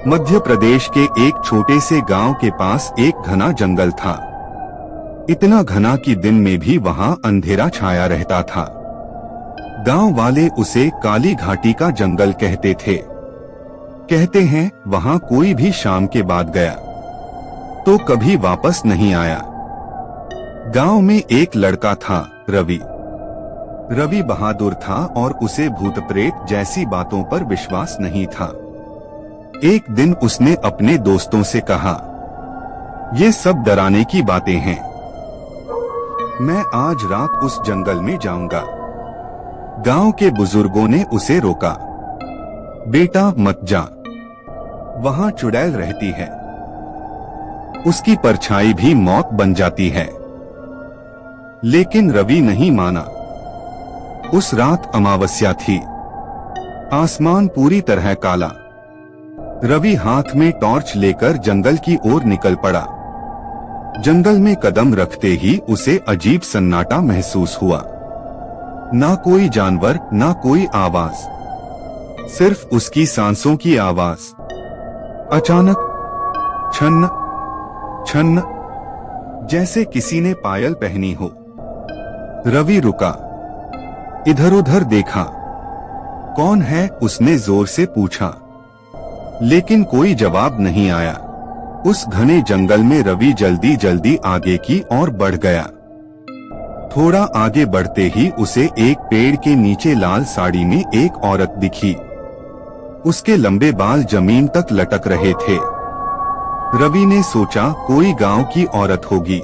मध्य प्रदेश के एक छोटे से गांव के पास एक घना जंगल था। इतना घना कि दिन में भी वहां अंधेरा छाया रहता था। गांव वाले उसे काली घाटी का जंगल कहते थे। कहते हैं वहां कोई भी शाम के बाद गया तो कभी वापस नहीं आया। गांव में एक लड़का था, रवि। रवि बहादुर था और उसे भूत प्रेत जैसी बातों पर विश्वास नहीं था। एक दिन उसने अपने दोस्तों से कहा, ये सब डराने की बातें हैं। मैं आज रात उस जंगल में जाऊंगा। गांव के बुजुर्गों ने उसे रोका। बेटा मत जा, वहां चुड़ैल रहती है। उसकी परछाई भी मौत बन जाती है। लेकिन रवि नहीं माना। उस रात अमावस्या थी। आसमान पूरी तरह काला। रवि हाथ में टॉर्च लेकर जंगल की ओर निकल पड़ा। जंगल में कदम रखते ही उसे अजीब सन्नाटा महसूस हुआ। ना कोई जानवर, ना कोई आवाज, सिर्फ उसकी सांसों की आवाज। अचानक छन्न छन्न, जैसे किसी ने पायल पहनी हो। रवि रुका, इधर-उधर देखा। कौन है, उसने जोर से पूछा। लेकिन कोई जवाब नहीं आया। उस घने जंगल में रवि जल्दी जल्दी आगे की ओर बढ़ गया। थोड़ा आगे बढ़ते ही उसे एक पेड़ के नीचे लाल साड़ी में एक औरत दिखी। उसके लंबे बाल जमीन तक लटक रहे थे। रवि ने सोचा कोई गांव की औरत होगी।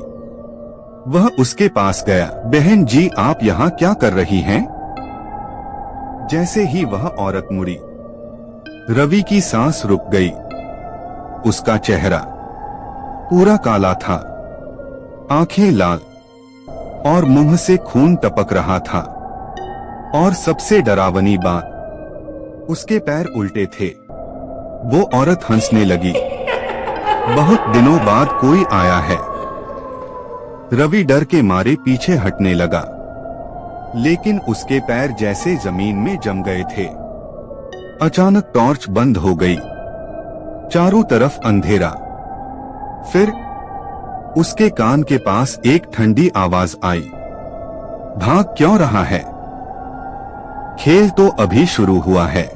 वह उसके पास गया। बहन जी, आप यहाँ क्या कर रही हैं? जैसे ही वह औरत मुड़ी, रवि की सांस रुक गई। उसका चेहरा पूरा काला था, आंखें लाल और मुंह से खून टपक रहा था। और सबसे डरावनी बात, उसके पैर उल्टे थे। वो औरत हंसने लगी। बहुत दिनों बाद कोई आया है। रवि डर के मारे पीछे हटने लगा, लेकिन उसके पैर जैसे जमीन में जम गए थे। अचानक टॉर्च बंद हो गई। चारों तरफ अंधेरा। फिर उसके कान के पास एक ठंडी आवाज आई, भाग क्यों रहा है? खेल तो अभी शुरू हुआ है।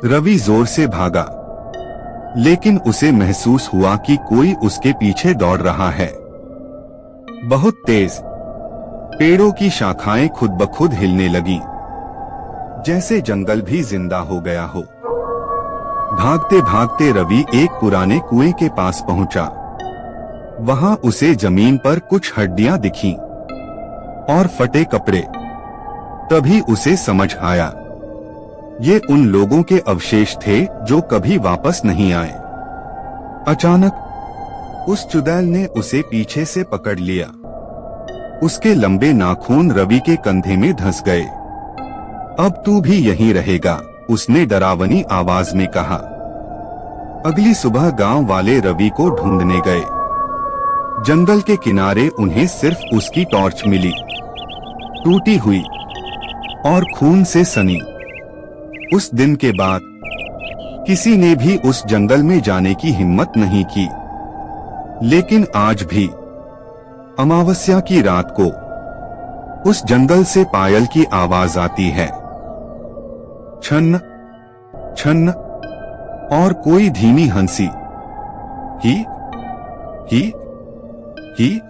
रवि जोर से भागा, लेकिन उसे महसूस हुआ कि कोई उसके पीछे दौड़ रहा है। बहुत तेज। पेड़ों की शाखाएं खुद ब खुद हिलने लगीं, जैसे जंगल भी जिंदा हो गया हो। भागते भागते रवि एक पुराने कुएं के पास पहुंचा। वहां उसे जमीन पर कुछ हड्डियां दिखीं और फटे कपड़े। तभी उसे समझ आया, ये उन लोगों के अवशेष थे जो कभी वापस नहीं आए। अचानक उस चुड़ैल ने उसे पीछे से पकड़ लिया। उसके लंबे नाखून रवि के कंधे में धंस गए। अब तू भी यहीं रहेगा, उसने डरावनी आवाज में कहा। अगली सुबह गांव वाले रवि को ढूंढने गए। जंगल के किनारे उन्हें सिर्फ उसकी टॉर्च मिली, टूटी हुई और खून से सनी। उस दिन के बाद किसी ने भी उस जंगल में जाने की हिम्मत नहीं की। लेकिन आज भी अमावस्या की रात को उस जंगल से पायल की आवाज आती है, छन्न छन्न, और कोई धीमी हंसी, ही ही ही।